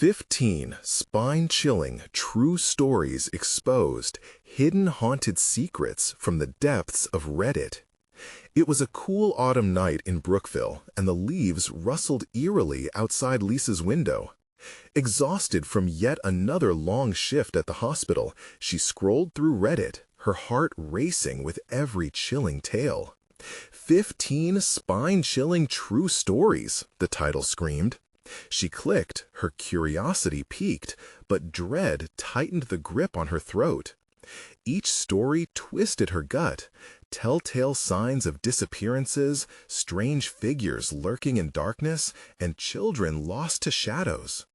15 spine-chilling true stories exposed, hidden haunted secrets from the depths of Reddit. It was a cool autumn night in Brookville, and the leaves rustled eerily outside Lisa's window. Exhausted from yet another long shift at the hospital, she scrolled through Reddit, her heart racing with every chilling tale. 15 spine-chilling true stories, the title screamed. She clicked, her curiosity piqued, but dread tightened the grip on her throat. Each story twisted her gut, telltale signs of disappearances, strange figures lurking in darkness, and children lost to shadows.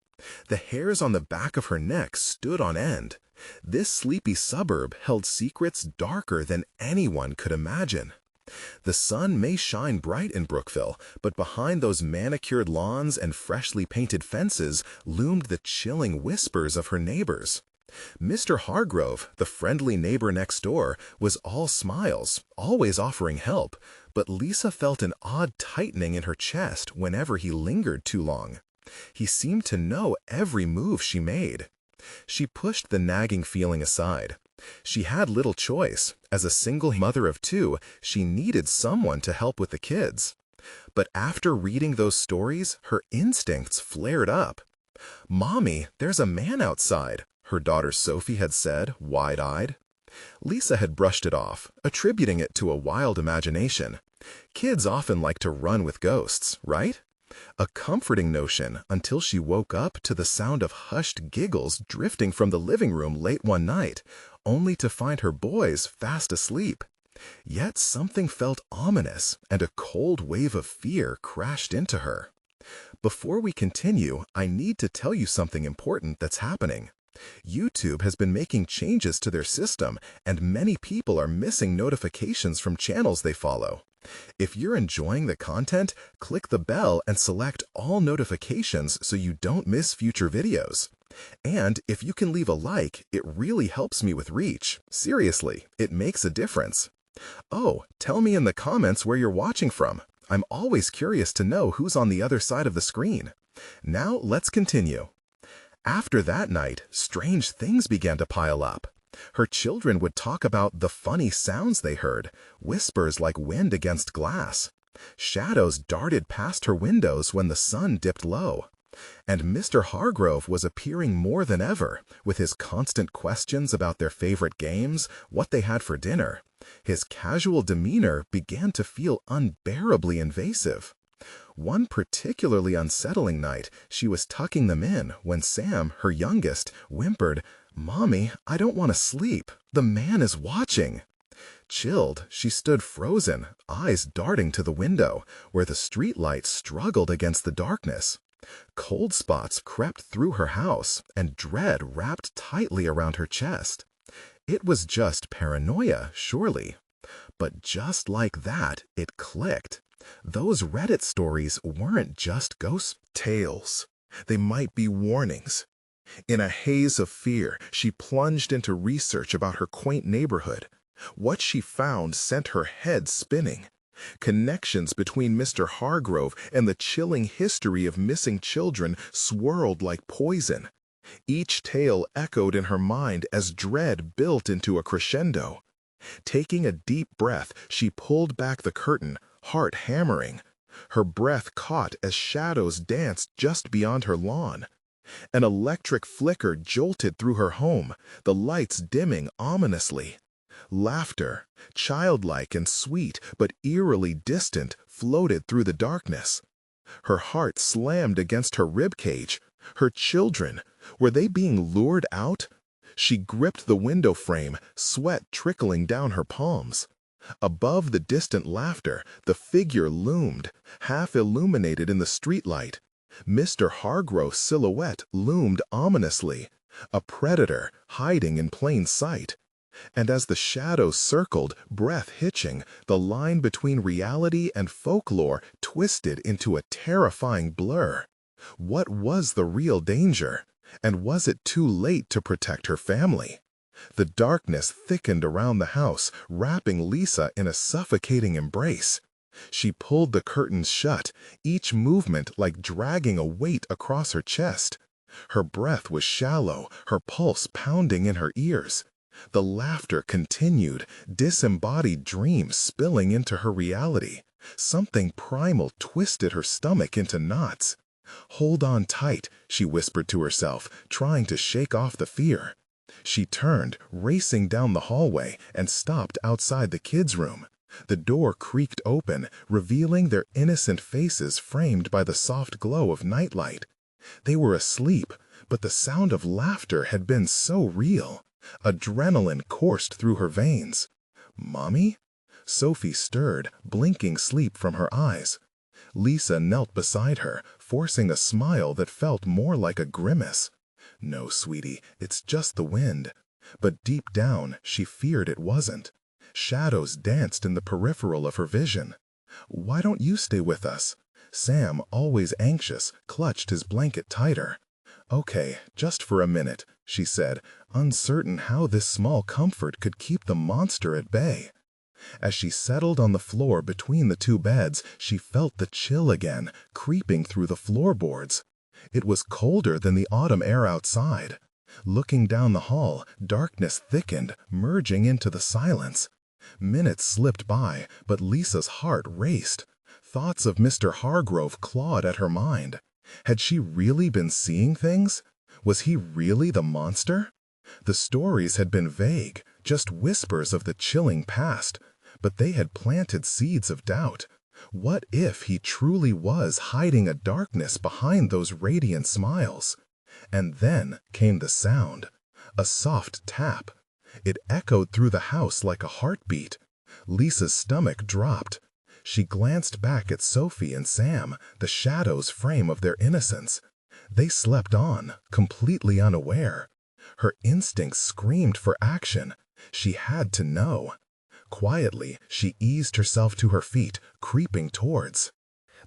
The hairs on the back of her neck stood on end. This sleepy suburb held secrets darker than anyone could imagine. The sun may shine bright in Brookville, but behind those manicured lawns and freshly painted fences loomed the chilling whispers of her neighbors. Mr. Hargrove, the friendly neighbor next door, was all smiles, always offering help, but Lisa felt an odd tightening in her chest whenever he lingered too long. He seemed to know every move she made. She pushed the nagging feeling aside. She had little choice. As a single mother of two, she needed someone to help with the kids. But after reading those stories, her instincts flared up. "Mommy, there's a man outside," her daughter Sophie had said, wide-eyed. Lisa had brushed it off, attributing it to a wild imagination. Kids often like to run with ghosts, right? A comforting notion until she woke up to the sound of hushed giggles drifting from the living room late one night, only to find her boys fast asleep. Yet something felt ominous, and a cold wave of fear crashed into her. Before we continue, I need to tell you something important that's happening. YouTube has been making changes to their system, and many people are missing notifications from channels they follow. If you're enjoying the content, click the bell and select all notifications so you don't miss future videos. And if you can leave a like, it really helps me with reach. Seriously, it makes a difference. Oh, tell me in the comments where you're watching from. I'm always curious to know who's on the other side of the screen. Now let's continue. After that night, strange things began to pile up. Her children would talk about the funny sounds they heard, whispers like wind against glass. Shadows darted past her windows when the sun dipped low. And Mr. Hargrove was appearing more than ever, with his constant questions about their favorite games, what they had for dinner. His casual demeanor began to feel unbearably invasive. One particularly unsettling night, she was tucking them in when Sam, her youngest, whimpered, "Mommy, I don't want to sleep. The man is watching." Chilled, she stood frozen, eyes darting to the window, where the streetlight struggled against the darkness. Cold spots crept through her house, and dread wrapped tightly around her chest. It was just paranoia, surely. But just like that, it clicked. Those Reddit stories weren't just ghost tales. They might be warnings. In a haze of fear, she plunged into research about her quaint neighborhood. What she found sent her head spinning. Connections between Mr. Hargrove and the chilling history of missing children swirled like poison. Each tale echoed in her mind as dread built into a crescendo. Taking a deep breath, she pulled back the curtain, heart hammering. Her breath caught as shadows danced just beyond her lawn. An electric flicker jolted through her home, the lights dimming ominously. Laughter, childlike and sweet but eerily distant, floated through the darkness. Her heart slammed against her ribcage. Her children, were they being lured out? She gripped the window frame, sweat trickling down her palms. Above the distant laughter, the figure loomed, half illuminated in the streetlight. Mr. Hargrove's silhouette loomed ominously, a predator hiding in plain sight. And as the shadows circled, breath hitching, the line between reality and folklore twisted into a terrifying blur. What was the real danger? And was it too late to protect her family? The darkness thickened around the house, wrapping Lisa in a suffocating embrace. She pulled the curtains shut, each movement like dragging a weight across her chest. Her breath was shallow, her pulse pounding in her ears. The laughter continued, disembodied dreams spilling into her reality. Something primal twisted her stomach into knots. "Hold on tight," she whispered to herself, trying to shake off the fear. She turned, racing down the hallway, and stopped outside the kids' room. The door creaked open, revealing their innocent faces framed by the soft glow of nightlight. They were asleep, but the sound of laughter had been so real. Adrenaline coursed through her veins. "Mommy?" Sophie stirred, blinking sleep from her eyes. Lisa knelt beside her, forcing a smile that felt more like a grimace. "No, sweetie, it's just the wind." But deep down, she feared it wasn't. Shadows danced in the peripheral of her vision. "Why don't you stay with us?" Sam, always anxious, clutched his blanket tighter. "Okay, just for a minute," she said, uncertain how this small comfort could keep the monster at bay. As she settled on the floor between the two beds, she felt the chill again, creeping through the floorboards. It was colder than the autumn air outside. Looking down the hall, darkness thickened, merging into the silence. Minutes slipped by, but Lisa's heart raced. Thoughts of Mr. Hargrove clawed at her mind. Had she really been seeing things? Was he really the monster? The stories had been vague, just whispers of the chilling past, but they had planted seeds of doubt. What if he truly was hiding a darkness behind those radiant smiles? And then came the sound, a soft tap. It echoed through the house like a heartbeat. Lisa's stomach dropped. She glanced back at Sophie and Sam, the shadows frame of their innocence. They slept on, completely unaware. Her instincts screamed for action. She had to know. Quietly, she eased herself to her feet, creeping towards.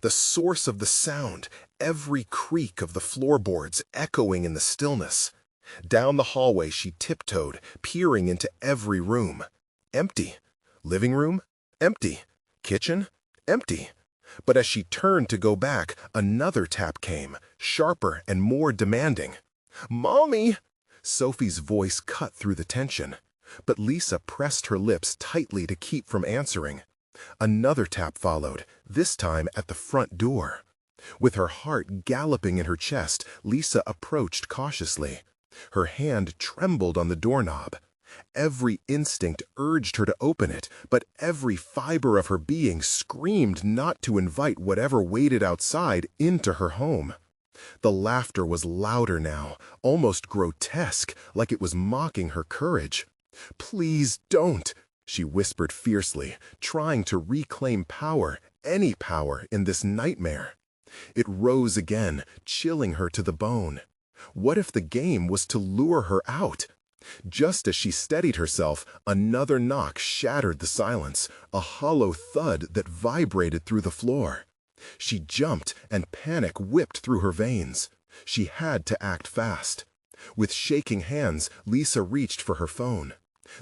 The source of the sound, every creak of the floorboards echoing in the stillness. Down the hallway she tiptoed, peering into every room. Empty. Living room? Empty. Kitchen? Empty. But as she turned to go back, another tap came, sharper and more demanding. "Mommy!" Sophie's voice cut through the tension, but Lisa pressed her lips tightly to keep from answering. Another tap followed, this time at the front door. With her heart galloping in her chest, Lisa approached cautiously. Her hand trembled on the doorknob. Every instinct urged her to open it, but every fiber of her being screamed not to invite whatever waited outside into her home. The laughter was louder now, almost grotesque, like it was mocking her courage. "Please don't," she whispered fiercely, trying to reclaim power, any power, in this nightmare. It rose again, chilling her to the bone. What if the game was to lure her out? Just as she steadied herself, another knock shattered the silence, a hollow thud that vibrated through the floor. She jumped, and panic whipped through her veins. She had to act fast. With shaking hands, Lisa reached for her phone.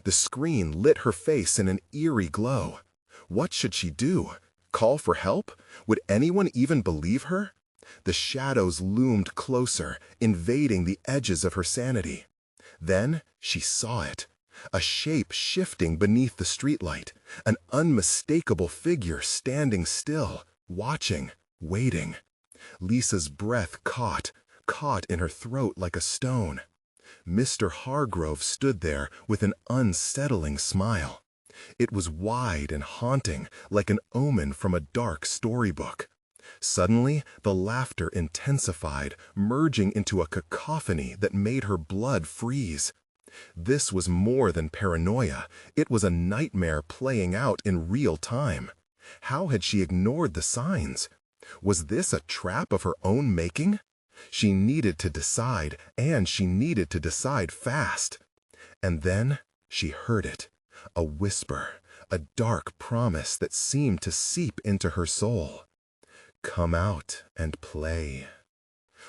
The screen lit her face in an eerie glow. What should she do? Call for help? Would anyone even believe her? The shadows loomed closer, invading the edges of her sanity. Then she saw it. A shape shifting beneath the streetlight. An unmistakable figure standing still, watching, waiting. Lisa's breath caught in her throat like a stone. Mr. Hargrove stood there with an unsettling smile. It was wide and haunting, like an omen from a dark storybook. Suddenly, the laughter intensified, merging into a cacophony that made her blood freeze. This was more than paranoia. It was a nightmare playing out in real time. How had she ignored the signs? Was this a trap of her own making? She needed to decide, and she needed to decide fast. And then she heard it. A whisper, a dark promise that seemed to seep into her soul. Come out and play.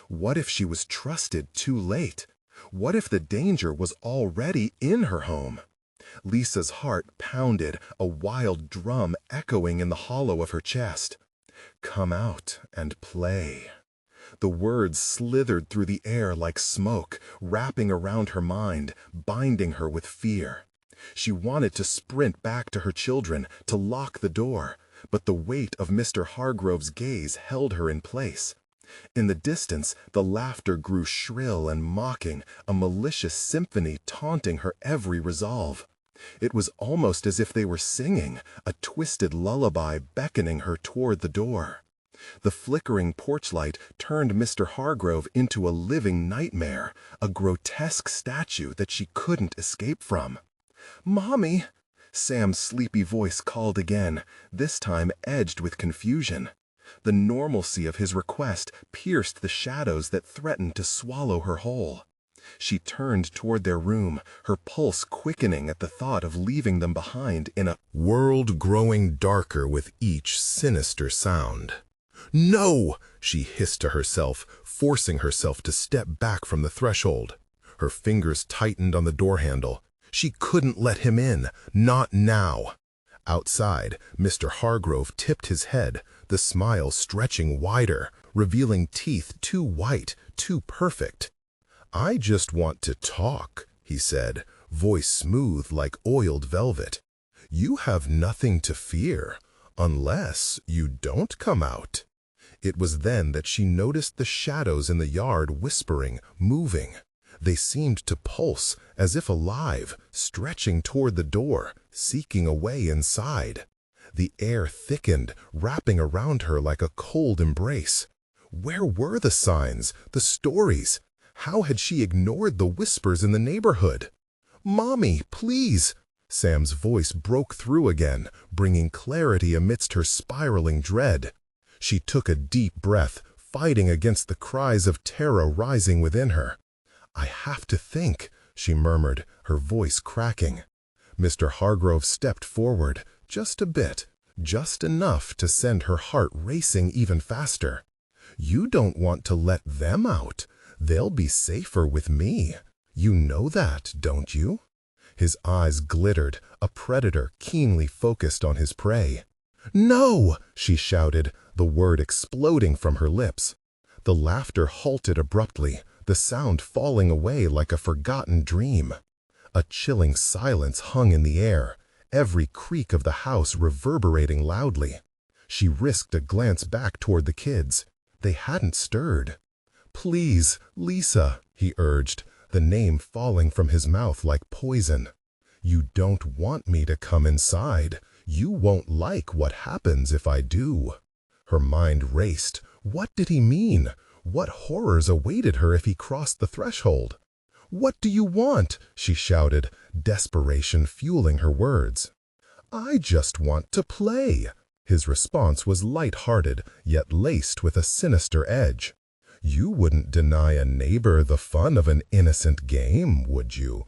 What if she was trusted too late? What if the danger was already in her home? Lisa's heart pounded, a wild drum echoing in the hollow of her chest. Come out and play. The words slithered through the air like smoke, wrapping around her mind, binding her with fear. She wanted to sprint back to her children, to lock the door, but the weight of Mr. Hargrove's gaze held her in place. In the distance, the laughter grew shrill and mocking, a malicious symphony taunting her every resolve. It was almost as if they were singing, a twisted lullaby beckoning her toward the door. The flickering porchlight turned Mr. Hargrove into a living nightmare, a grotesque statue that she couldn't escape from. "Mommy!" Sam's sleepy voice called again, this time edged with confusion. The normalcy of his request pierced the shadows that threatened to swallow her whole. She turned toward their room, her pulse quickening at the thought of leaving them behind in a world growing darker with each sinister sound. "No!" she hissed to herself, forcing herself to step back from the threshold. Her fingers tightened on the door handle. She couldn't let him in, not now. Outside, Mr. Hargrove tipped his head, the smile stretching wider, revealing teeth too white, too perfect. "I just want to talk," he said, voice smooth like oiled velvet. "You have nothing to fear, unless you don't come out." It was then that she noticed the shadows in the yard whispering, moving. They seemed to pulse, as if alive, stretching toward the door, seeking a way inside. The air thickened, wrapping around her like a cold embrace. Where were the signs, the stories? How had she ignored the whispers in the neighborhood? "Mommy, please!" Sam's voice broke through again, bringing clarity amidst her spiraling dread. She took a deep breath, fighting against the cries of terror rising within her. "I have to think," she murmured, her voice cracking. Mr. Hargrove stepped forward, just a bit, just enough to send her heart racing even faster. "You don't want to let them out. They'll be safer with me. You know that, don't you?" His eyes glittered, a predator keenly focused on his prey. "No!" she shouted, the word exploding from her lips. The laughter halted abruptly, the sound falling away like a forgotten dream. A chilling silence hung in the air, every creak of the house reverberating loudly. She risked a glance back toward the kids. They hadn't stirred. "Please, Lisa," he urged, the name falling from his mouth like poison. "You don't want me to come inside. You won't like what happens if I do." Her mind raced. What did he mean? What horrors awaited her if he crossed the threshold? "What do you want?" she shouted, desperation fueling her words. "I just want to play." His response was light-hearted, yet laced with a sinister edge. "You wouldn't deny a neighbor the fun of an innocent game, would you?"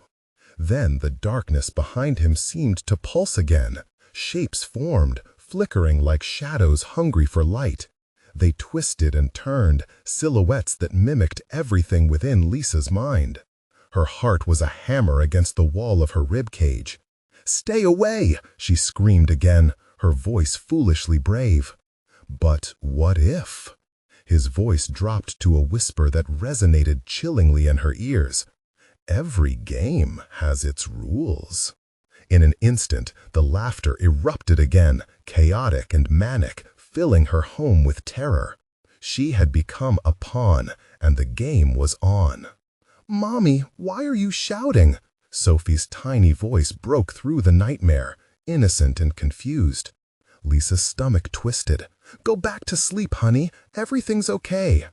Then the darkness behind him seemed to pulse again. Shapes formed, flickering like shadows hungry for light. They twisted and turned, silhouettes that mimicked everything within Lisa's mind. Her heart was a hammer against the wall of her ribcage. "Stay away!" she screamed again, her voice foolishly brave. But what if? His voice dropped to a whisper that resonated chillingly in her ears. "Every game has its rules." In an instant, the laughter erupted again, chaotic and manic, filling her home with terror. She had become a pawn, and the game was on. "Mommy, why are you shouting?" Sophie's tiny voice broke through the nightmare, innocent and confused. Lisa's stomach twisted. "Go back to sleep, honey. Everything's okay."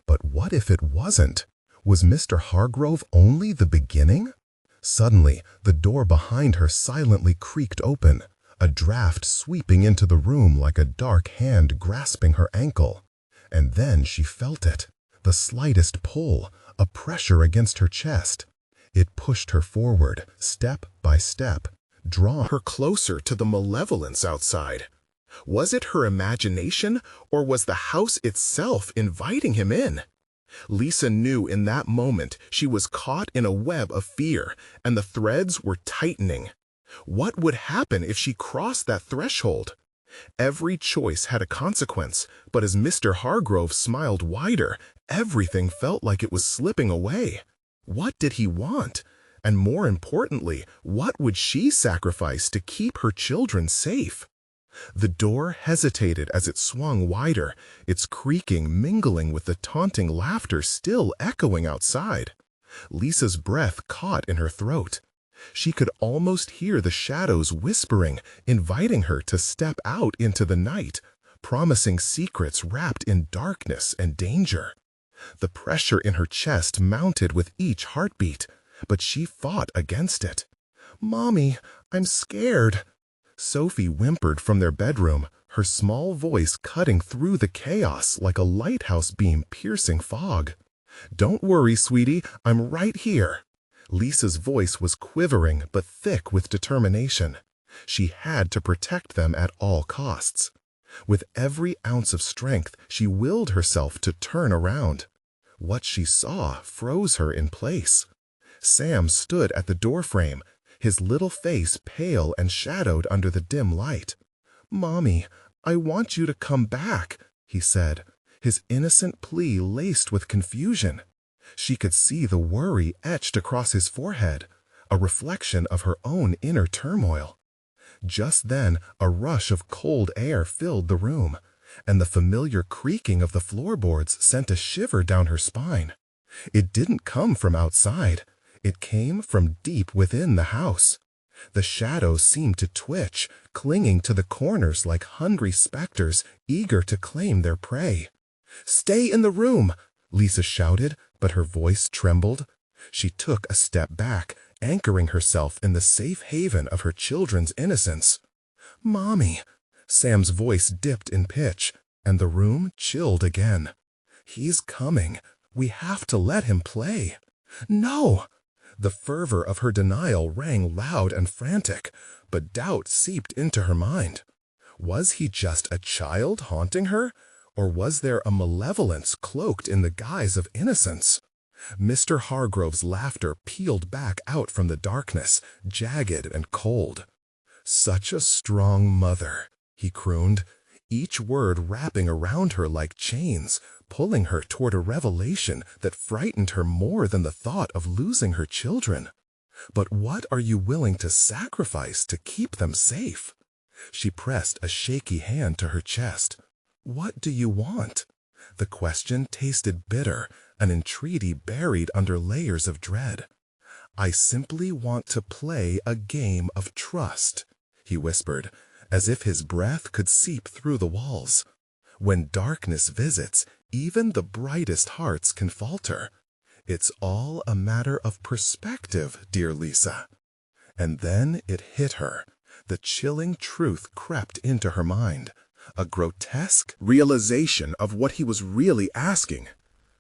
But what if it wasn't? Was Mr. Hargrove only the beginning? Suddenly, the door behind her silently creaked open, a draft sweeping into the room like a dark hand grasping her ankle. And then she felt it, the slightest pull, a pressure against her chest. It pushed her forward, step by step, drawing her closer to the malevolence outside. Was it her imagination, or was the house itself inviting him in? Lisa knew in that moment she was caught in a web of fear, and the threads were tightening. What would happen if she crossed that threshold? Every choice had a consequence, but as Mr. Hargrove smiled wider, Everything felt like it was slipping away. What did he want? And more importantly, what would she sacrifice to keep her children safe? The door hesitated as it swung wider, its creaking mingling with the taunting laughter still echoing outside. Lisa's breath caught in her throat. She could almost hear the shadows whispering, inviting her to step out into the night, promising secrets wrapped in darkness and danger. The pressure in her chest mounted with each heartbeat, but she fought against it. "Mommy, I'm scared." Sophie whimpered from their bedroom, her small voice cutting through the chaos like a lighthouse beam piercing fog. "Don't worry, sweetie, I'm right here." Lisa's voice was quivering but thick with determination. She had to protect them at all costs. With every ounce of strength, she willed herself to turn around. What she saw froze her in place. Sam stood at the doorframe, his little face pale and shadowed under the dim light. "Mommy, I want you to come back," he said, his innocent plea laced with confusion. She could see the worry etched across his forehead, a reflection of her own inner turmoil. Just then, a rush of cold air filled the room, and the familiar creaking of the floorboards sent a shiver down her spine. It didn't come from outside. It came from deep within the house. The shadows seemed to twitch, clinging to the corners like hungry specters eager to claim their prey. "Stay in the room!" Lisa shouted, but her voice trembled. She took a step back, anchoring herself in the safe haven of her children's innocence. "Mommy!" Sam's voice dipped in pitch, and the room chilled again. "He's coming. We have to let him play." "No!" The fervor of her denial rang loud and frantic, but doubt seeped into her mind. Was he just a child haunting her, or was there a malevolence cloaked in the guise of innocence? Mr. Hargrove's laughter peeled back out from the darkness, jagged and cold. "Such a strong mother," he crooned, each word wrapping around her like chains, pulling her toward a revelation that frightened her more than the thought of losing her children. "But what are you willing to sacrifice to keep them safe?" She pressed a shaky hand to her chest. "What do you want?" The question tasted bitter, an entreaty buried under layers of dread. "I simply want to play a game of trust," he whispered, as if his breath could seep through the walls. "When darkness visits, even the brightest hearts can falter. It's all a matter of perspective, dear Lisa." And then it hit her. The chilling truth crept into her mind, a grotesque realization of what he was really asking.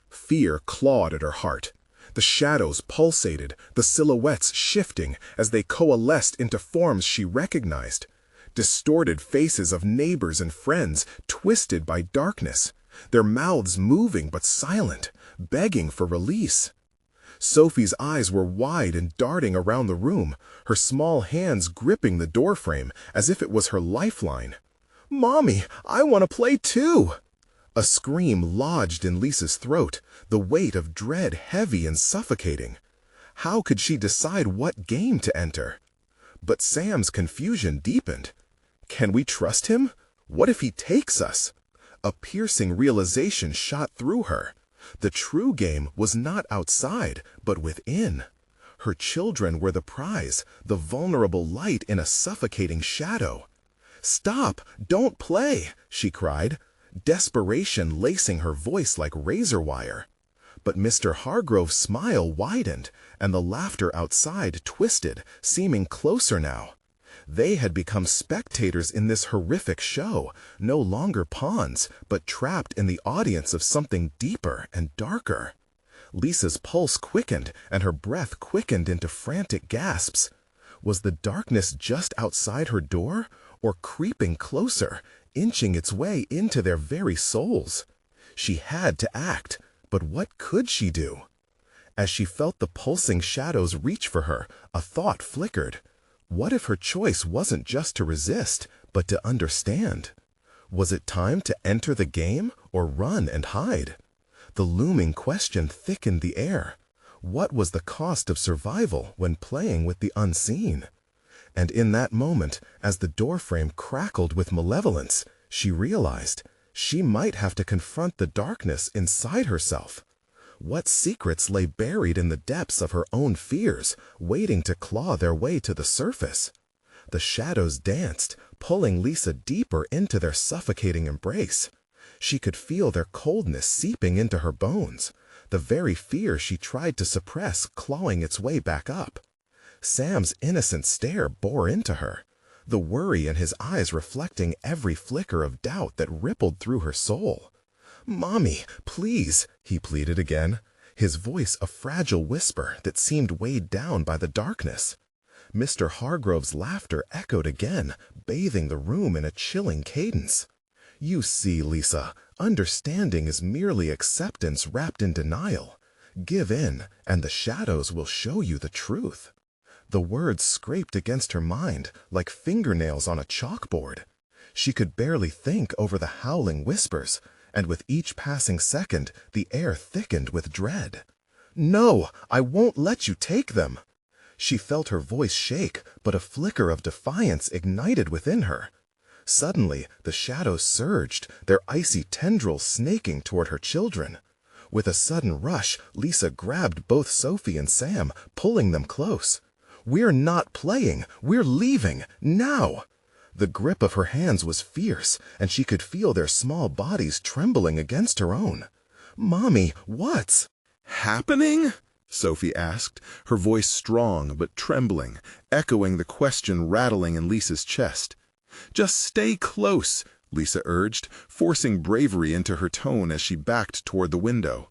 Fear clawed at her heart. The shadows pulsated, the silhouettes shifting as they coalesced into forms she recognized. Distorted faces of neighbors and friends, twisted by darkness, their mouths moving but silent, begging for release. Sophie's eyes were wide and darting around the room, her small hands gripping the doorframe as if it was her lifeline. "Mommy, I want to play too!" A scream lodged in Lisa's throat, the weight of dread heavy and suffocating. How could she decide what game to enter? But Sam's confusion deepened. Can we trust him? What if he takes us? A piercing realization shot through her. The true game was not outside, but within. Her children were the prize, the vulnerable light in a suffocating shadow. "Stop! Don't play!" she cried, desperation lacing her voice like razor wire. But Mr. Hargrove's smile widened, and the laughter outside twisted, seeming closer now. They had become spectators in this horrific show, no longer pawns, but trapped in the audience of something deeper and darker. Lisa's pulse quickened, and her breath quickened into frantic gasps. Was the darkness just outside her door, or creeping closer, inching its way into their very souls? She had to act, but what could she do? As she felt the pulsing shadows reach for her, a thought flickered. What if her choice wasn't just to resist, but to understand? Was it time to enter the game or run and hide? The looming question thickened the air. What was the cost of survival when playing with the unseen? And in that moment, as the doorframe crackled with malevolence, she realized she might have to confront the darkness inside herself. What secrets lay buried in the depths of her own fears, waiting to claw their way to the surface? The shadows danced, pulling Lisa deeper into their suffocating embrace. She could feel their coldness seeping into her bones, the very fear she tried to suppress clawing its way back up. Sam's innocent stare bore into her, the worry in his eyes reflecting every flicker of doubt that rippled through her soul. "Mommy, please," he pleaded again, his voice a fragile whisper that seemed weighed down by the darkness. Mr. Hargrove's laughter echoed again, bathing the room in a chilling cadence. "You see, Lisa, understanding is merely acceptance wrapped in denial. Give in, and the shadows will show you the truth." The words scraped against her mind like fingernails on a chalkboard. She could barely think over the howling whispers, and with each passing second, the air thickened with dread. "No, I won't let you take them." She felt her voice shake, but a flicker of defiance ignited within her. Suddenly, the shadows surged, their icy tendrils snaking toward her children. With a sudden rush, Lisa grabbed both Sophie and Sam, pulling them close. "We're not playing. We're leaving, now." The grip of her hands was fierce, and she could feel their small bodies trembling against her own. "Mommy, what's happening?" Sophie asked, her voice strong but trembling, echoing the question rattling in Lisa's chest. "Just stay close," Lisa urged, forcing bravery into her tone as she backed toward the window.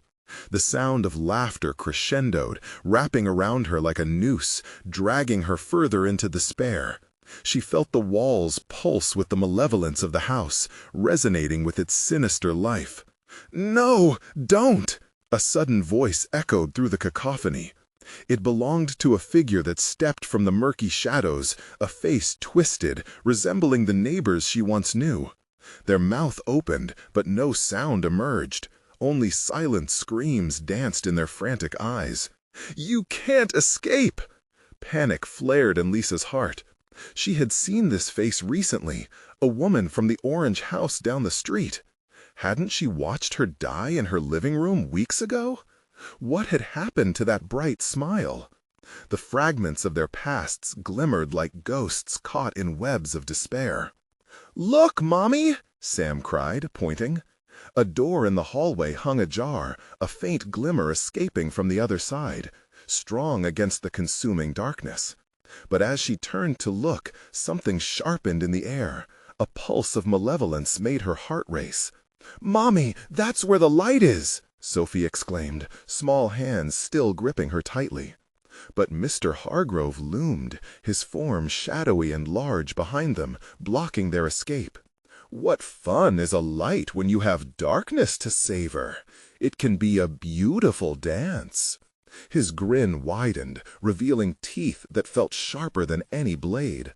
The sound of laughter crescendoed, wrapping around her like a noose, dragging her further into despair. She felt the walls pulse with the malevolence of the house, resonating with its sinister life. "No, don't!" A sudden voice echoed through the cacophony. It belonged to a figure that stepped from the murky shadows, a face twisted, resembling the neighbors she once knew. Their mouth opened, but no sound emerged. Only silent screams danced in their frantic eyes. "You can't escape!" Panic flared in Lisa's heart. She had seen this face recently, a woman from the orange house down the street. Hadn't she watched her die in her living room weeks ago? What had happened to that bright smile? The fragments of their pasts glimmered like ghosts caught in webs of despair. "Look, Mommy!" Sam cried, pointing. A door in the hallway hung ajar, a faint glimmer escaping from the other side, strong against the consuming darkness. But as she turned to look, something sharpened in the air. A pulse of malevolence made her heart race. "Mommy, that's where the light is!" Sophie exclaimed, small hands still gripping her tightly. But Mr. Hargrove loomed, his form shadowy and large behind them, blocking their escape. "What fun is a light when you have darkness to savor? It can be a beautiful dance." His grin widened, revealing teeth that felt sharper than any blade.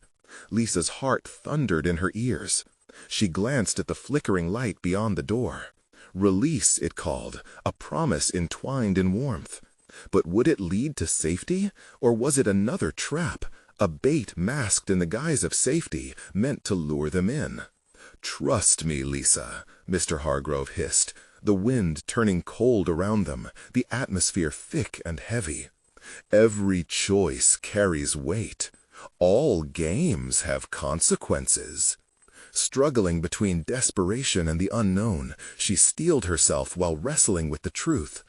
Lisa's heart thundered in her ears. She glanced at the flickering light beyond the door. Release, it called, a promise entwined in warmth. But would it lead to safety, or was it another trap, a bait masked in the guise of safety, meant to lure them in? "Trust me, Lisa," Mr. Hargrove hissed, the wind turning cold around them, the atmosphere thick and heavy. "Every choice carries weight. All games have consequences." Struggling between desperation and the unknown, she steeled herself while wrestling with the truth.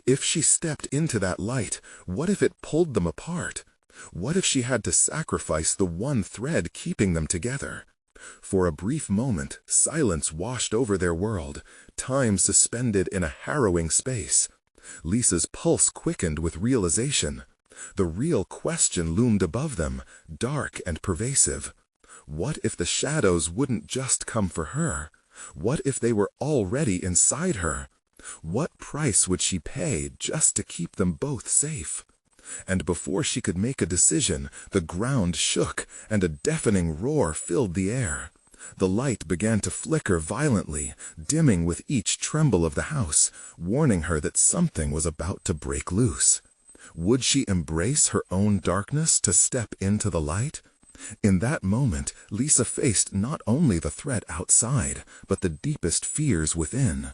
If she stepped into that light, what if it pulled them apart? What if she had to sacrifice the one thread keeping them together? For a brief moment, silence washed over their world, time suspended in a harrowing space. Lisa's pulse quickened with realization. The real question loomed above them, dark and pervasive. What if the shadows wouldn't just come for her? What if they were already inside her? What price would she pay just to keep them both safe? And before she could make a decision, the ground shook, and a deafening roar filled the air. The light began to flicker violently, dimming with each tremble of the house, warning her that something was about to break loose. Would she embrace her own darkness to step into the light? In that moment, Lisa faced not only the threat outside, but the deepest fears within.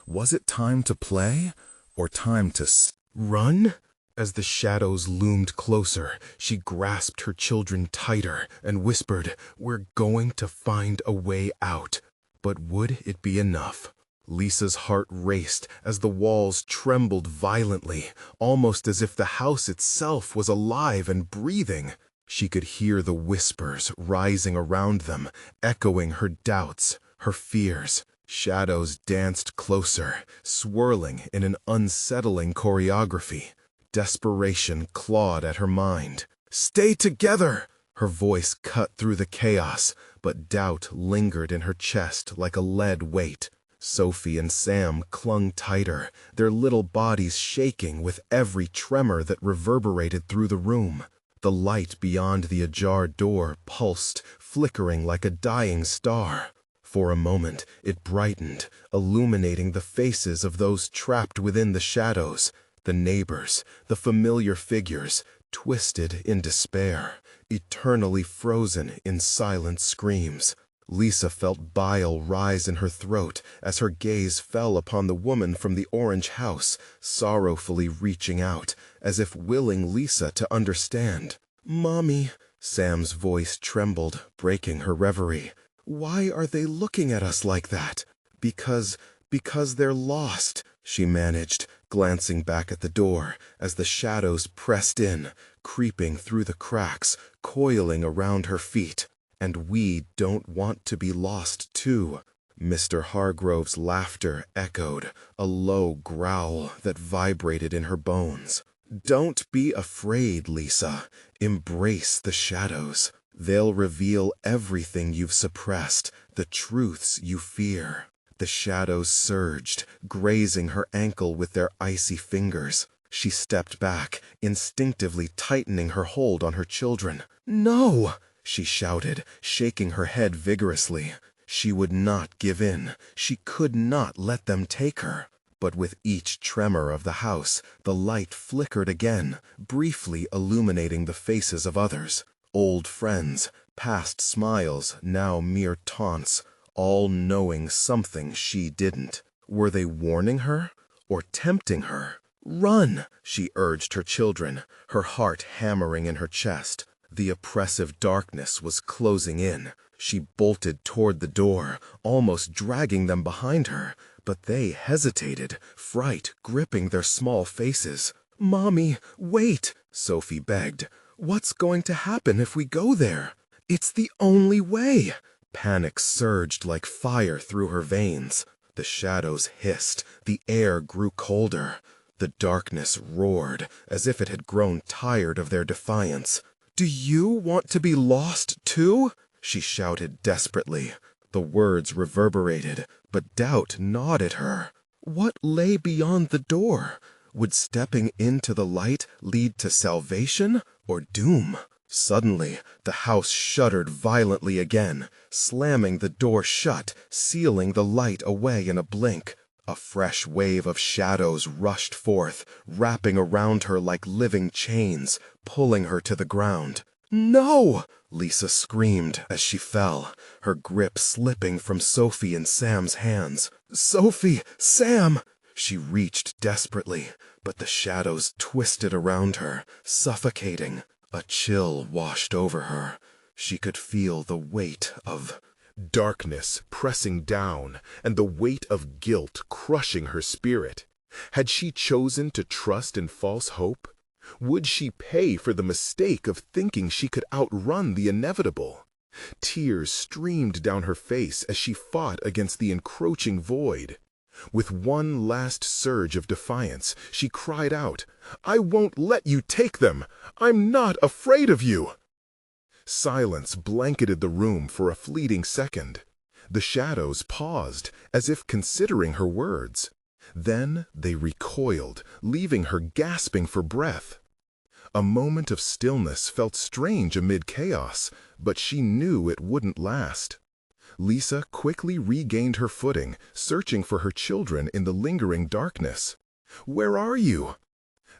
Was it time to play, or time to Run? As the shadows loomed closer, she grasped her children tighter and whispered, "We're going to find a way out." But would it be enough? Lisa's heart raced as the walls trembled violently, almost as if the house itself was alive and breathing. She could hear the whispers rising around them, echoing her doubts, her fears. Shadows danced closer, swirling in an unsettling choreography. Desperation clawed at her mind. "Stay together!" Her voice cut through the chaos, but doubt lingered in her chest like a lead weight. Sophie and Sam clung tighter, their little bodies shaking with every tremor that reverberated through the room. The light beyond the ajar door pulsed, flickering like a dying star. For a moment, it brightened, illuminating the faces of those trapped within the shadows, the neighbors, the familiar figures, twisted in despair, eternally frozen in silent screams. Lisa felt bile rise in her throat as her gaze fell upon the woman from the orange house, sorrowfully reaching out, as if willing Lisa to understand. "Mommy," Sam's voice trembled, breaking her reverie. "Why are they looking at us like that?" Because they're lost," she managed, glancing back at the door as the shadows pressed in, creeping through the cracks, coiling around her feet. "And we don't want to be lost, too." Mr. Hargrove's laughter echoed, a low growl that vibrated in her bones. "Don't be afraid, Lisa. Embrace the shadows. They'll reveal everything you've suppressed, the truths you fear." The shadows surged, grazing her ankle with their icy fingers. She stepped back, instinctively tightening her hold on her children. "No!" she shouted, shaking her head vigorously. She would not give in. She could not let them take her. But with each tremor of the house, the light flickered again, briefly illuminating the faces of others. Old friends, past smiles, now mere taunts, all knowing something she didn't. Were they warning her or tempting her? "Run!" she urged her children, her heart hammering in her chest. The oppressive darkness was closing in. She bolted toward the door, almost dragging them behind her, but they hesitated, fright gripping their small faces. "Mommy, wait!" Sophie begged. "What's going to happen if we go there? It's the only way!" Panic surged like fire through her veins. The shadows hissed, the air grew colder. The darkness roared, as if it had grown tired of their defiance. "Do you want to be lost, too?" she shouted desperately. The words reverberated, but doubt gnawed at her. What lay beyond the door? Would stepping into the light lead to salvation or doom? Suddenly, the house shuddered violently again, slamming the door shut, sealing the light away in a blink. A fresh wave of shadows rushed forth, wrapping around her like living chains, pulling her to the ground. "No!" Lisa screamed as she fell, her grip slipping from Sophie and Sam's hands. "Sophie! Sam!" She reached desperately, but the shadows twisted around her, suffocating. A chill washed over her. She could feel the weight of darkness pressing down and the weight of guilt crushing her spirit. Had she chosen to trust in false hope? Would she pay for the mistake of thinking she could outrun the inevitable? Tears streamed down her face as she fought against the encroaching void. With one last surge of defiance, she cried out, "I won't let you take them! I'm not afraid of you!" Silence blanketed the room for a fleeting second. The shadows paused, as if considering her words. Then they recoiled, leaving her gasping for breath. A moment of stillness felt strange amid chaos, but she knew it wouldn't last. Lisa quickly regained her footing, searching for her children in the lingering darkness. "Where are you?"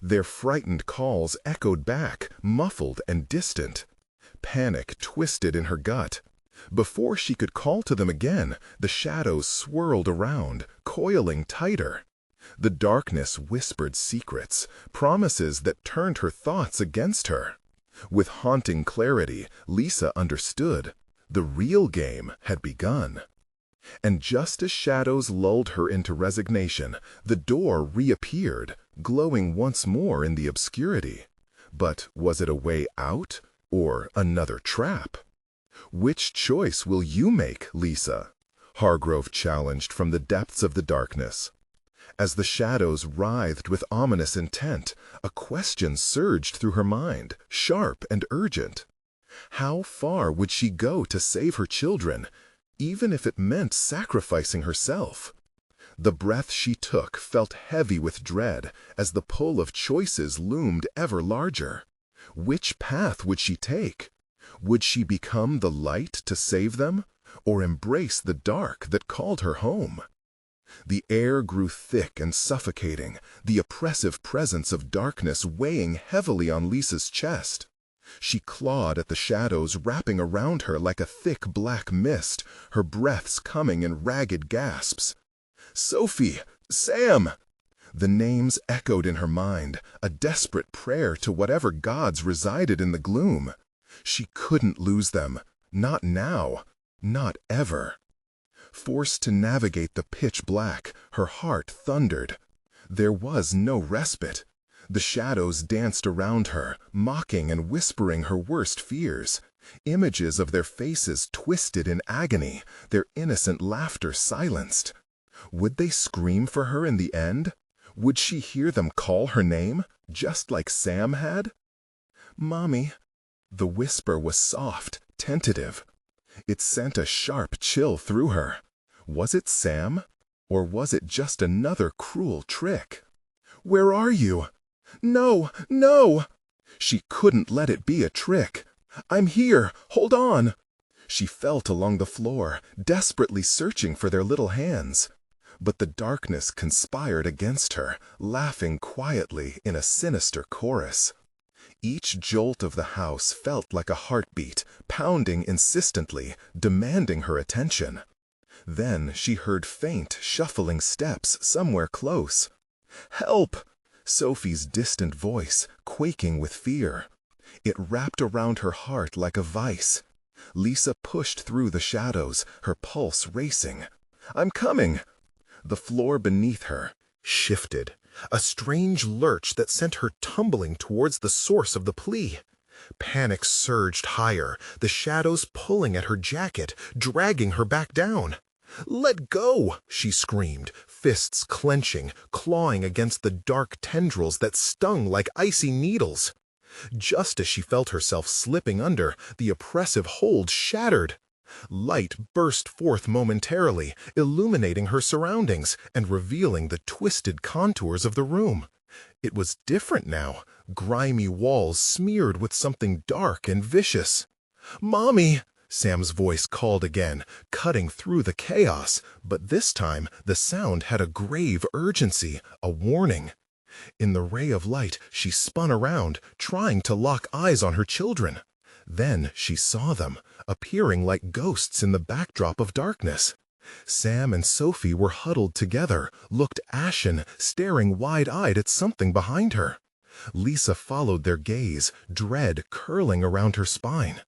Their frightened calls echoed back, muffled and distant. Panic twisted in her gut. Before she could call to them again, the shadows swirled around, coiling tighter. The darkness whispered secrets, promises that turned her thoughts against her. With haunting clarity, Lisa understood. The real game had begun. And just as shadows lulled her into resignation, the door reappeared, glowing once more in the obscurity. But was it a way out, or another trap? "Which choice will you make, Lisa?" Hargrove challenged from the depths of the darkness. As the shadows writhed with ominous intent, a question surged through her mind, sharp and urgent. How far would she go to save her children, even if it meant sacrificing herself? The breath she took felt heavy with dread as the pull of choices loomed ever larger. Which path would she take? Would she become the light to save them, or embrace the dark that called her home? The air grew thick and suffocating, the oppressive presence of darkness weighing heavily on Lisa's chest. She clawed at the shadows wrapping around her like a thick black mist, her breaths coming in ragged gasps. "Sophie! Sam!" The names echoed in her mind, a desperate prayer to whatever gods resided in the gloom. She couldn't lose them. Not now. Not ever. Forced to navigate the pitch black, her heart thundered. There was no respite. The shadows danced around her, mocking and whispering her worst fears. Images of their faces twisted in agony, their innocent laughter silenced. Would they scream for her in the end? Would she hear them call her name, just like Sam had? "Mommy." The whisper was soft, tentative. It sent a sharp chill through her. Was it Sam? Or was it just another cruel trick? "Where are you?" "No, no!" She couldn't let it be a trick. "I'm here! Hold on!" She felt along the floor, desperately searching for their little hands. But the darkness conspired against her, laughing quietly in a sinister chorus. Each jolt of the house felt like a heartbeat, pounding insistently, demanding her attention. Then she heard faint, shuffling steps somewhere close. "Help!" Sophie's distant voice, quaking with fear. It wrapped around her heart like a vice. Lisa pushed through the shadows, her pulse racing. "I'm coming!" The floor beneath her shifted, a strange lurch that sent her tumbling towards the source of the plea. Panic surged higher, the shadows pulling at her jacket, dragging her back down. "Let go!" she screamed, fists clenching, clawing against the dark tendrils that stung like icy needles. Just as she felt herself slipping under, the oppressive hold shattered. Light burst forth momentarily, illuminating her surroundings and revealing the twisted contours of the room. It was different now, grimy walls smeared with something dark and vicious. "Mommy!" Sam's voice called again, cutting through the chaos, but this time the sound had a grave urgency, a warning. In the ray of light, she spun around, trying to lock eyes on her children. Then she saw them, appearing like ghosts in the backdrop of darkness. Sam and Sophie were huddled together, looked ashen, staring wide-eyed at something behind her. Lisa followed their gaze, dread curling around her spine.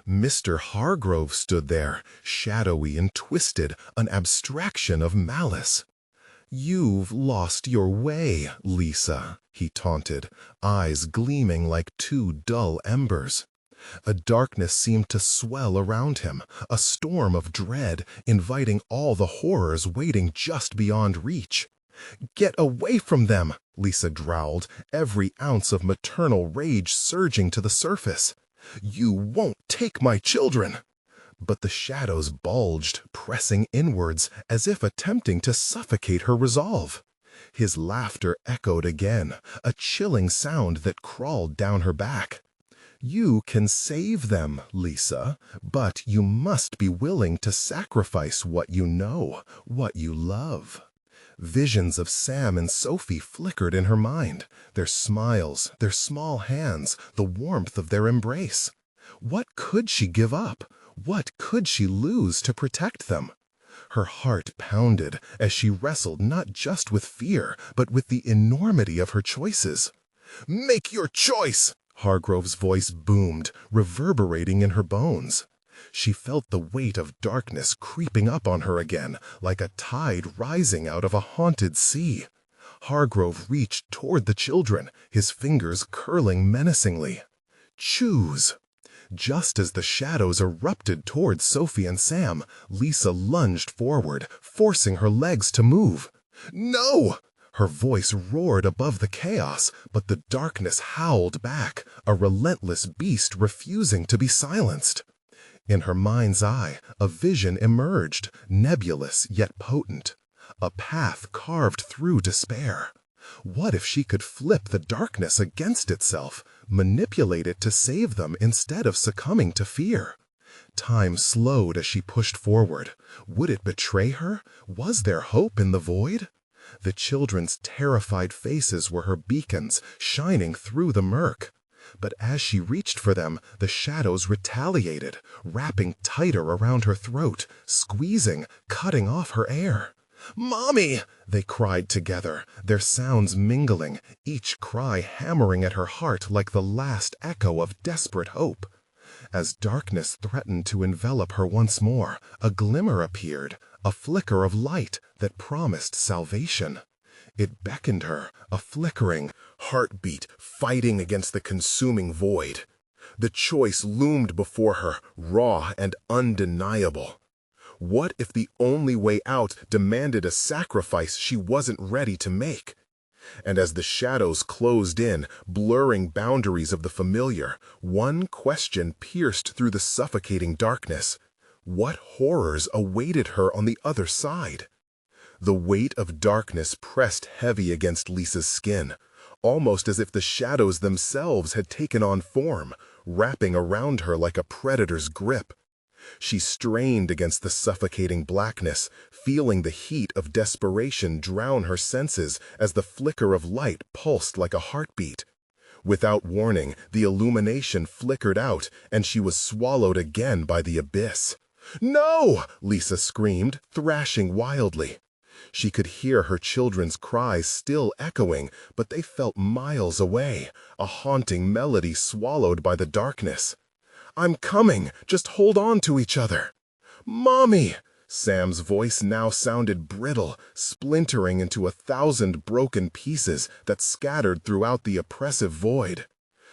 Mr. Hargrove stood there, shadowy and twisted, an abstraction of malice. "You've lost your way, Lisa," he taunted, eyes gleaming like two dull embers. A darkness seemed to swell around him, a storm of dread, inviting all the horrors waiting just beyond reach. "Get away from them," Lisa growled, every ounce of maternal rage surging to the surface. "You won't take my children!" But the shadows bulged, pressing inwards, as if attempting to suffocate her resolve. His laughter echoed again, a chilling sound that crawled down her back. You can save them, Lisa, but you must be willing to sacrifice what you know, what you love. Visions of Sam and Sophie flickered in her mind, their smiles, their small hands, the warmth of their embrace. What could she give up? What could she lose to protect them? Her heart pounded as she wrestled not just with fear, but with the enormity of her choices. "Make your choice!" Hargrove's voice boomed, reverberating in her bones. She felt the weight of darkness creeping up on her again, like a tide rising out of a haunted sea. Hargrove reached toward the children, his fingers curling menacingly. "Choose." Just as the shadows erupted toward Sophie and Sam, Lisa lunged forward, forcing her legs to move. "No!" Her voice roared above the chaos, but the darkness howled back, a relentless beast refusing to be silenced. In her mind's eye, a vision emerged, nebulous yet potent. A path carved through despair. What if she could flip the darkness against itself, manipulate it to save them instead of succumbing to fear? Time slowed as she pushed forward. Would it betray her? Was there hope in the void? The children's terrified faces were her beacons, shining through the murk. But as she reached for them, the shadows retaliated, wrapping tighter around her throat, squeezing, cutting off her air. "Mommy!" they cried together, their sounds mingling, each cry hammering at her heart like the last echo of desperate hope. As darkness threatened to envelop her once more, a glimmer appeared, a flicker of light that promised salvation. It beckoned her, a flickering heartbeat fighting against the consuming void. The choice loomed before her, raw and undeniable. What if the only way out demanded a sacrifice she wasn't ready to make? And as the shadows closed in, blurring boundaries of the familiar, one question pierced through the suffocating darkness. What horrors awaited her on the other side? The weight of darkness pressed heavy against Lisa's skin, almost as if the shadows themselves had taken on form, wrapping around her like a predator's grip. She strained against the suffocating blackness, feeling the heat of desperation drown her senses as the flicker of light pulsed like a heartbeat. Without warning, the illumination flickered out, and she was swallowed again by the abyss. "No!" Lisa screamed, thrashing wildly. She could hear her children's cries still echoing, but they felt miles away, a haunting melody swallowed by the darkness. "I'm coming! Just hold on to each other!" "Mommy!" Sam's voice now sounded brittle, splintering into 1,000 broken pieces that scattered throughout the oppressive void.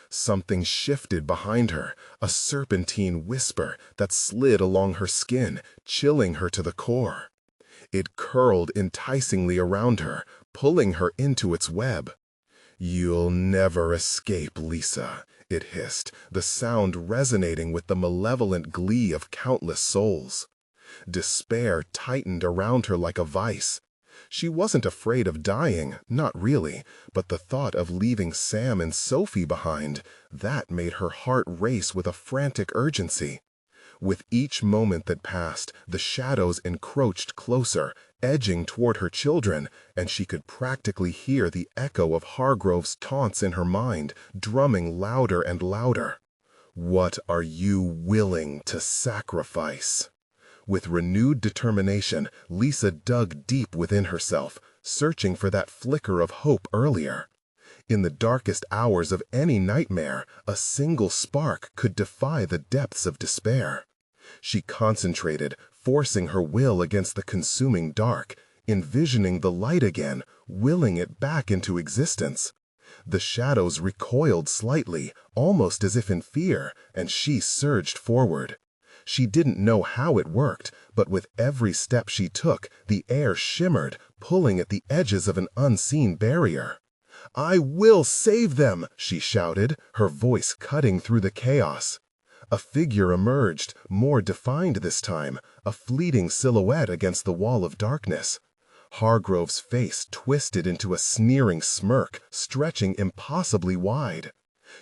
Something shifted behind her, a serpentine whisper that slid along her skin, chilling her to the core. It curled enticingly around her, pulling her into its web. "You'll never escape, Lisa," it hissed, the sound resonating with the malevolent glee of countless souls. Despair tightened around her like a vice. She wasn't afraid of dying, not really, but the thought of leaving Sam and Sophie behind, that made her heart race with a frantic urgency. With each moment that passed, the shadows encroached closer, edging toward her children, and she could practically hear the echo of Hargrove's taunts in her mind, drumming louder and louder. "What are you willing to sacrifice?" With renewed determination, Lisa dug deep within herself, searching for that flicker of hope earlier. In the darkest hours of any nightmare, a single spark could defy the depths of despair. She concentrated, forcing her will against the consuming dark, envisioning the light again, willing it back into existence. The shadows recoiled slightly, almost as if in fear, and she surged forward. She didn't know how it worked, but with every step she took, the air shimmered, pulling at the edges of an unseen barrier. "I will save them!" she shouted, her voice cutting through the chaos. A figure emerged, more defined this time, a fleeting silhouette against the wall of darkness. Hargrove's face twisted into a sneering smirk, stretching impossibly wide.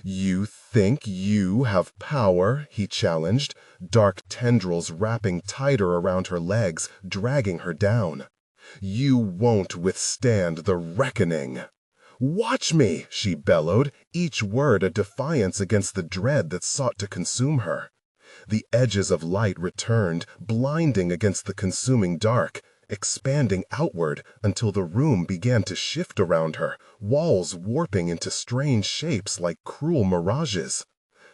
You think you have power? He challenged, dark tendrils wrapping tighter around her legs, dragging her down. You won't withstand the reckoning. Watch me, she bellowed, each word a defiance against the dread that sought to consume her. The edges of light returned, blinding against the consuming dark, expanding outward until the room began to shift around her, walls warping into strange shapes like cruel mirages.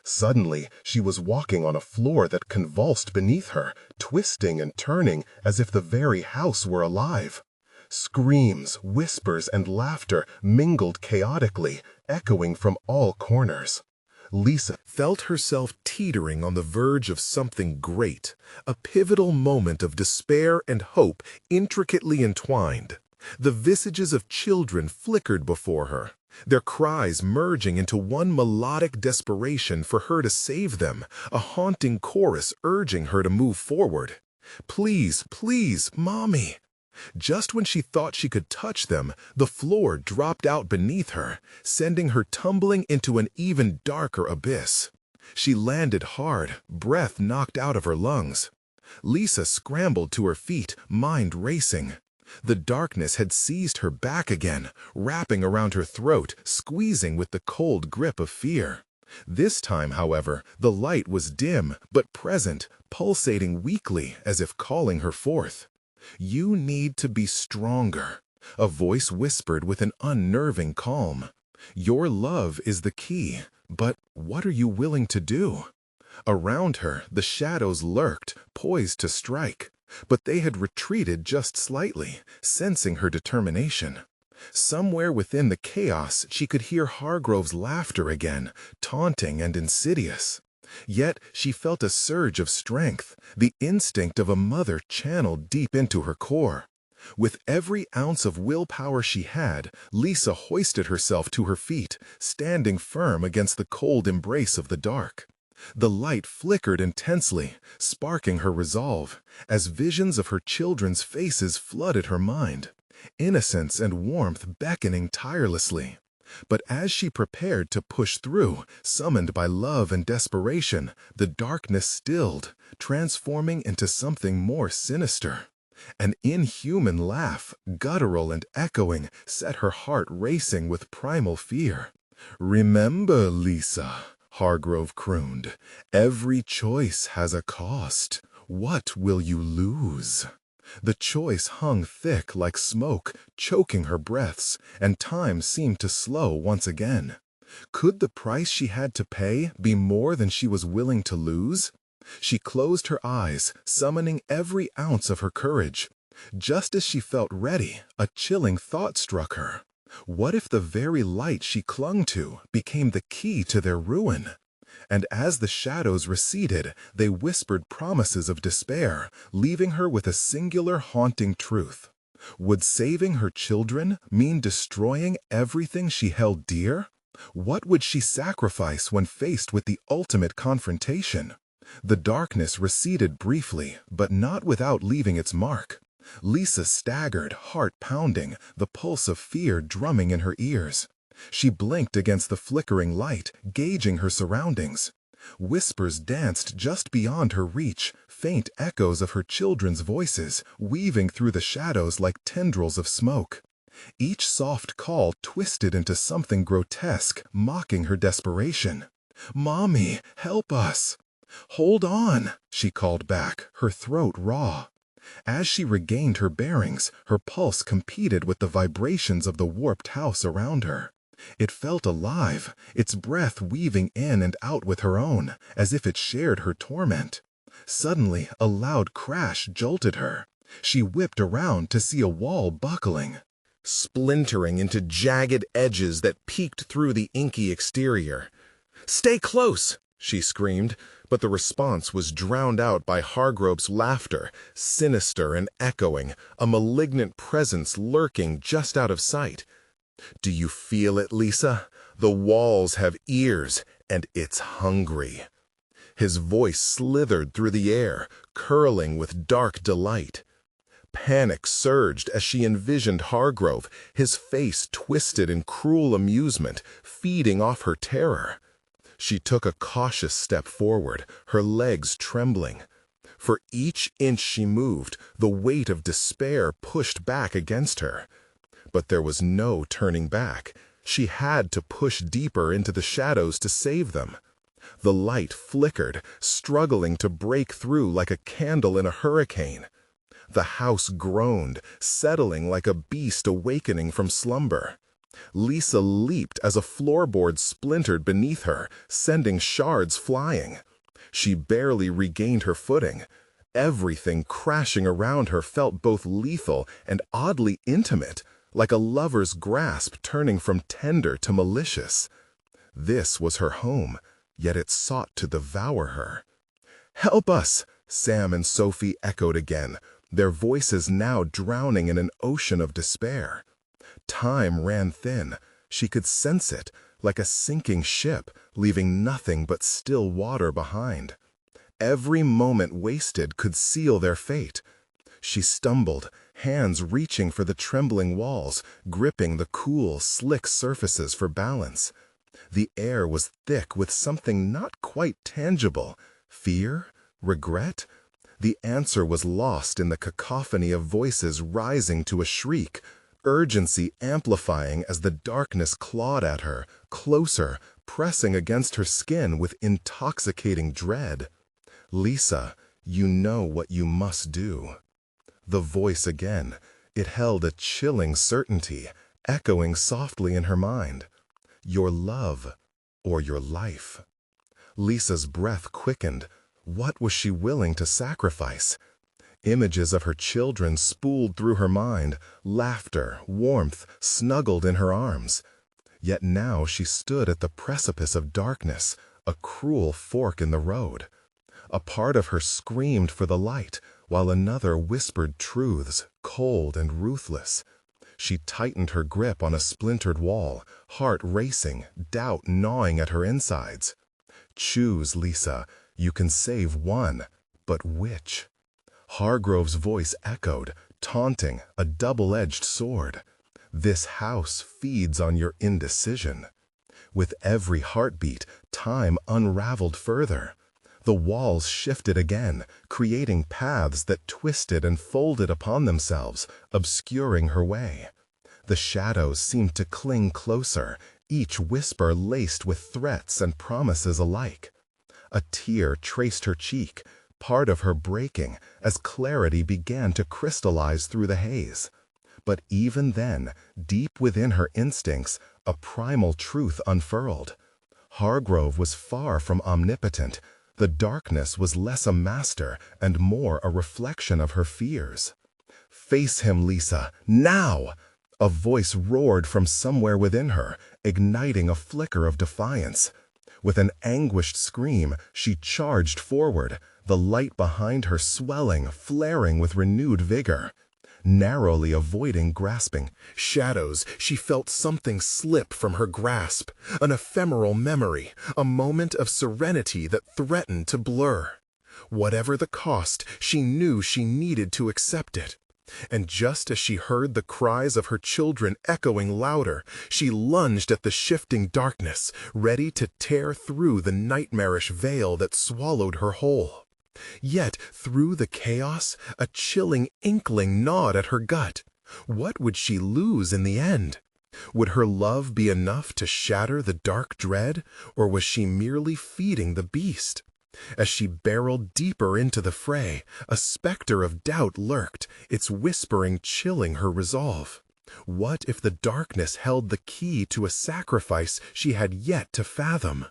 Suddenly, she was walking on a floor that convulsed beneath her, twisting and turning as if the very house were alive. Screams, whispers, and laughter mingled chaotically, echoing from all corners. Lisa felt herself teetering on the verge of something great, a pivotal moment of despair and hope intricately entwined. The visages of children flickered before her, their cries merging into one melodic desperation for her to save them, a haunting chorus urging her to move forward. "Please, please, Mommy!" Just when she thought she could touch them, the floor dropped out beneath her, sending her tumbling into an even darker abyss. She landed hard, breath knocked out of her lungs. Lisa scrambled to her feet, mind racing. The darkness had seized her back again, wrapping around her throat, squeezing with the cold grip of fear. This time, however, the light was dim but present, pulsating weakly as if calling her forth. "You need to be stronger," a voice whispered with an unnerving calm. "Your love is the key, but what are you willing to do?" Around her, the shadows lurked, poised to strike, but they had retreated just slightly, sensing her determination. Somewhere within the chaos, she could hear Hargrove's laughter again, taunting and insidious. Yet she felt a surge of strength, the instinct of a mother channeled deep into her core. With every ounce of willpower she had, Lisa hoisted herself to her feet, standing firm against the cold embrace of the dark. The light flickered intensely, sparking her resolve, as visions of her children's faces flooded her mind, innocence and warmth beckoning tirelessly. But as she prepared to push through, summoned by love and desperation, the darkness stilled, transforming into something more sinister. An inhuman laugh, guttural and echoing, set her heart racing with primal fear. "Remember, Lisa," Hargrove crooned, "every choice has a cost. What will you lose?" The choice hung thick like smoke, choking her breaths, and time seemed to slow once again. Could the price she had to pay be more than she was willing to lose? She closed her eyes, summoning every ounce of her courage. Just as she felt ready, a chilling thought struck her. What if the very light she clung to became the key to their ruin? And as the shadows receded, they whispered promises of despair, leaving her with a singular haunting truth. Would saving her children mean destroying everything she held dear? What would she sacrifice when faced with the ultimate confrontation? The darkness receded briefly, but not without leaving its mark. Lisa staggered, heart pounding, the pulse of fear drumming in her ears. She blinked against the flickering light, gauging her surroundings. Whispers danced just beyond her reach, faint echoes of her children's voices, weaving through the shadows like tendrils of smoke. Each soft call twisted into something grotesque, mocking her desperation. "Mommy, help us!" "Hold on," she called back, her throat raw. As she regained her bearings, her pulse competed with the vibrations of the warped house around her. It felt alive, its breath weaving in and out with her own, as if it shared her torment. Suddenly, a loud crash jolted her. She whipped around to see a wall buckling, splintering into jagged edges that peeked through the inky exterior. "Stay close!" she screamed, but the response was drowned out by Hargrove's laughter, sinister and echoing, a malignant presence lurking just out of sight. "Do you feel it, Lisa? The walls have ears, and it's hungry." His voice slithered through the air, curling with dark delight. Panic surged as she envisioned Hargrove, his face twisted in cruel amusement, feeding off her terror. She took a cautious step forward, her legs trembling. For each inch she moved, the weight of despair pushed back against her. But there was no turning back. She had to push deeper into the shadows to save them. The light flickered, struggling to break through like a candle in a hurricane. The house groaned, settling like a beast awakening from slumber. Lisa leaped as a floorboard splintered beneath her, sending shards flying. She barely regained her footing. Everything crashing around her felt both lethal and oddly intimate, like a lover's grasp turning from tender to malicious. This was her home, yet it sought to devour her. "Help us!" Sam and Sophie echoed again, their voices now drowning in an ocean of despair. Time ran thin. She could sense it, like a sinking ship, leaving nothing but still water behind. Every moment wasted could seal their fate. She stumbled, hands reaching for the trembling walls, gripping the cool, slick surfaces for balance. The air was thick with something not quite tangible. Fear? Regret? The answer was lost in the cacophony of voices rising to a shriek, urgency amplifying as the darkness clawed at her, closer, pressing against her skin with intoxicating dread. "Lisa, you know what you must do." The voice again. It held a chilling certainty, echoing softly in her mind. "Your love or your life." Lisa's breath quickened. What was she willing to sacrifice? Images of her children spooled through her mind, laughter, warmth, snuggled in her arms. Yet now she stood at the precipice of darkness, a cruel fork in the road. A part of her screamed for the light, while another whispered truths, cold and ruthless. She tightened her grip on a splintered wall, heart racing, doubt gnawing at her insides. "Choose, Lisa. You can save one, but which?" Hargrove's voice echoed, taunting, a double-edged sword. "This house feeds on your indecision." With every heartbeat, time unraveled further. The walls shifted again, creating paths that twisted and folded upon themselves, obscuring her way. The shadows seemed to cling closer, each whisper laced with threats and promises alike. A tear traced her cheek, part of her breaking, as clarity began to crystallize through the haze. But even then, deep within her instincts, a primal truth unfurled. Hargrove was far from omnipotent. The darkness was less a master and more a reflection of her fears. "Face him, Lisa, now!" A voice roared from somewhere within her, igniting a flicker of defiance. With an anguished scream, she charged forward, the light behind her swelling, flaring with renewed vigor. Narrowly avoiding grasping shadows, she felt something slip from her grasp, an ephemeral memory, a moment of serenity that threatened to blur. Whatever the cost, she knew she needed to accept it. And just as she heard the cries of her children echoing louder, she lunged at the shifting darkness, ready to tear through the nightmarish veil that swallowed her whole. Yet, through the chaos, a chilling inkling gnawed at her gut. What would she lose in the end? Would her love be enough to shatter the dark dread, or was she merely feeding the beast? As she barreled deeper into the fray, a specter of doubt lurked, its whispering chilling her resolve. What if the darkness held the key to a sacrifice she had yet to fathom?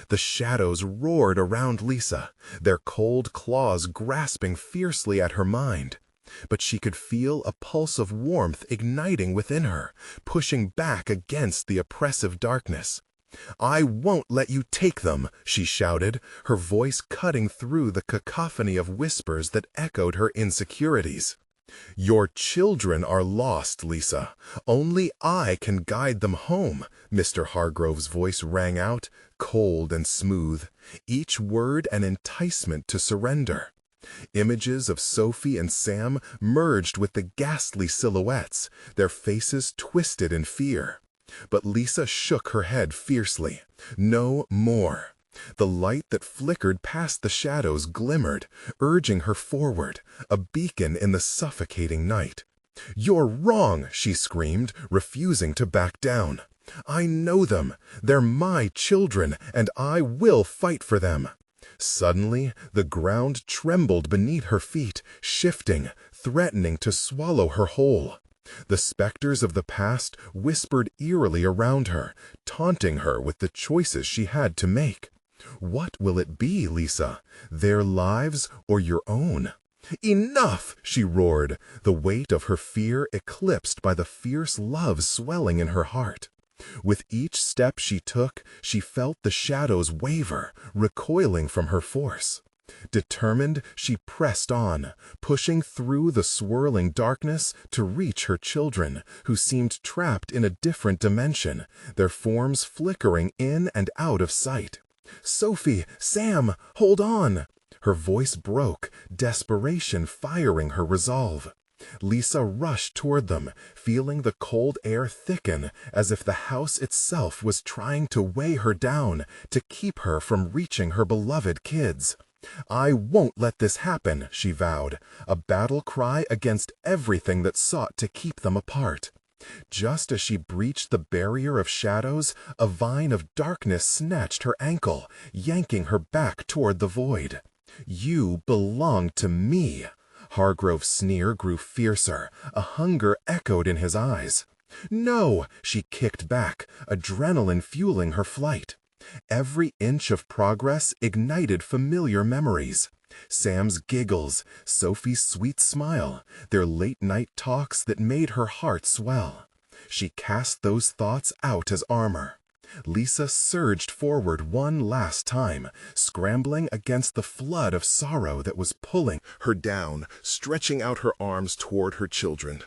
The shadows roared around Lisa, their cold claws grasping fiercely at her mind. But she could feel a pulse of warmth igniting within her, pushing back against the oppressive darkness. "I won't let you take them," she shouted, her voice cutting through the cacophony of whispers that echoed her insecurities. "Your children are lost, Lisa. Only I can guide them home," Mr. Hargrove's voice rang out, cold and smooth, each word an enticement to surrender. Images of Sophie and Sam merged with the ghastly silhouettes, their faces twisted in fear. But Lisa shook her head fiercely. No more. The light that flickered past the shadows glimmered, urging her forward, a beacon in the suffocating night. "You're wrong," she screamed, refusing to back down. "I know them. They're my children, and I will fight for them." Suddenly, the ground trembled beneath her feet, shifting, threatening to swallow her whole. The specters of the past whispered eerily around her, taunting her with the choices she had to make. What will it be, Lisa? Their lives or your own? "Enough!" she roared, the weight of her fear eclipsed by the fierce love swelling in her heart. With each step she took, she felt the shadows waver, recoiling from her force. Determined, she pressed on, pushing through the swirling darkness to reach her children, who seemed trapped in a different dimension, their forms flickering in and out of sight. "Sophie! Sam! Hold on!" Her voice broke, desperation firing her resolve. Lisa rushed toward them, feeling the cold air thicken as if the house itself was trying to weigh her down, to keep her from reaching her beloved kids. "I won't let this happen," she vowed, a battle cry against everything that sought to keep them apart. Just as she breached the barrier of shadows, a vine of darkness snatched her ankle, yanking her back toward the void. "You belong to me." Hargrove's sneer grew fiercer, a hunger echoed in his eyes. "No!" she kicked back, adrenaline fueling her flight. Every inch of progress ignited familiar memories. Sam's giggles, Sophie's sweet smile, their late-night talks that made her heart swell. She cast those thoughts out as armor. Lisa surged forward one last time, scrambling against the flood of sorrow that was pulling her down, stretching out her arms toward her children.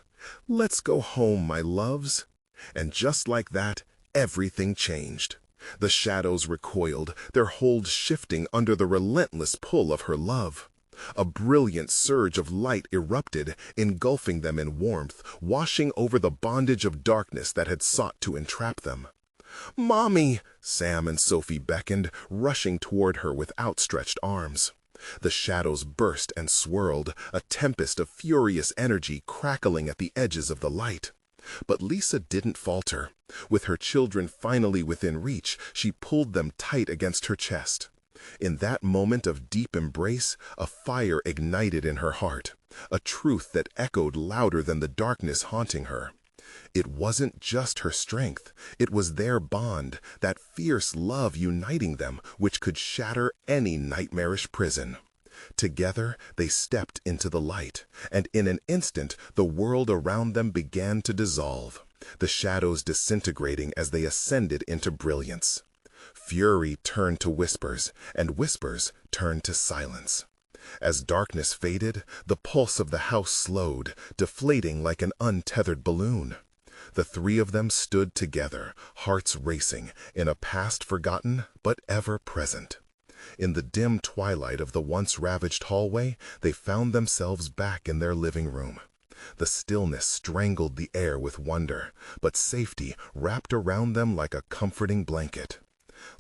"Let's go home, my loves." And just like that, everything changed. The shadows recoiled, their hold shifting under the relentless pull of her love. A brilliant surge of light erupted, engulfing them in warmth, washing over the bondage of darkness that had sought to entrap them. "Mommy!" Sam and Sophie beckoned, rushing toward her with outstretched arms. The shadows burst and swirled, a tempest of furious energy crackling at the edges of the light. But Lisa didn't falter. With her children finally within reach, she pulled them tight against her chest. In that moment of deep embrace, a fire ignited in her heart, a truth that echoed louder than the darkness haunting her. It wasn't just her strength, it was their bond, that fierce love uniting them, which could shatter any nightmarish prison. Together, they stepped into the light, and in an instant, the world around them began to dissolve, the shadows disintegrating as they ascended into brilliance. Fury turned to whispers, and whispers turned to silence. As darkness faded, the pulse of the house slowed, deflating like an untethered balloon. The three of them stood together, hearts racing, in a past forgotten but ever present. In the dim twilight of the once ravaged hallway, they found themselves back in their living room. The stillness strangled the air with wonder, but safety wrapped around them like a comforting blanket.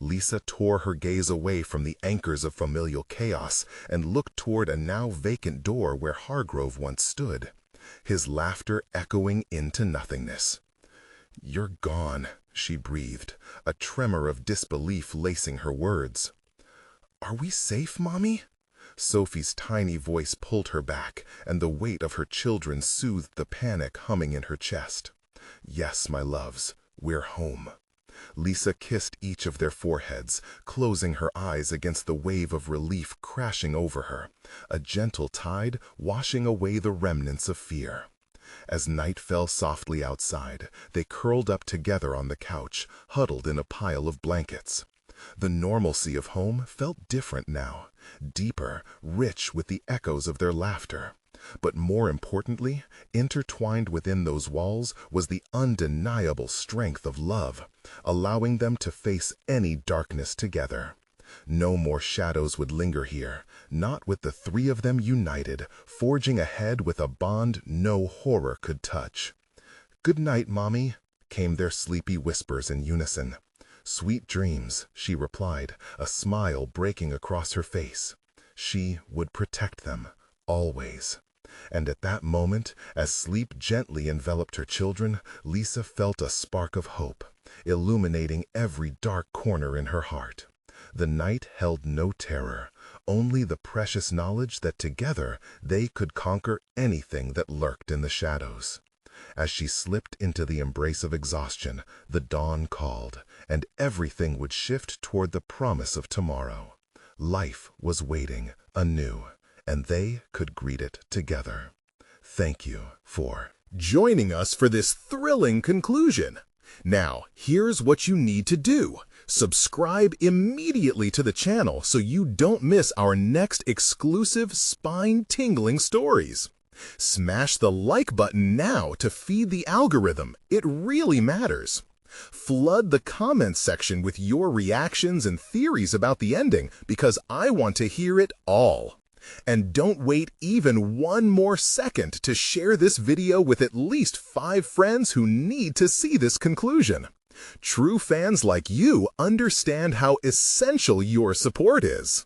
Lisa tore her gaze away from the anchors of familial chaos and looked toward a now vacant door where Hargrove once stood, his laughter echoing into nothingness. "You're gone," she breathed, a tremor of disbelief lacing her words. "Are we safe, Mommy?" Sophie's tiny voice pulled her back, and the weight of her children soothed the panic humming in her chest. "Yes, my loves, we're home." Lisa kissed each of their foreheads, closing her eyes against the wave of relief crashing over her, a gentle tide washing away the remnants of fear. As night fell softly outside, they curled up together on the couch, huddled in a pile of blankets. The normalcy of home felt different now, deeper, rich with the echoes of their laughter. But more importantly, intertwined within those walls was the undeniable strength of love, allowing them to face any darkness together. No more shadows would linger here, not with the three of them united, forging ahead with a bond no horror could touch. "Good night, Mommy. came their sleepy whispers in unison. "Sweet dreams," she replied, a smile breaking across her face. She would protect them, always. And at that moment, as sleep gently enveloped her children, Lisa felt a spark of hope, illuminating every dark corner in her heart. The night held no terror, only the precious knowledge that together they could conquer anything that lurked in the shadows. As she slipped into the embrace of exhaustion, the dawn called, and everything would shift toward the promise of tomorrow. Life was waiting, anew, and they could greet it together. Thank you for joining us for this thrilling conclusion. Now, here's what you need to do. Subscribe immediately to the channel so you don't miss our next exclusive spine-tingling stories. Smash the like button now to feed the algorithm. It really matters. Flood the comments section with your reactions and theories about the ending because I want to hear it all. And don't wait even one more second to share this video with at least 5 friends who need to see this conclusion. True fans like you understand how essential your support is.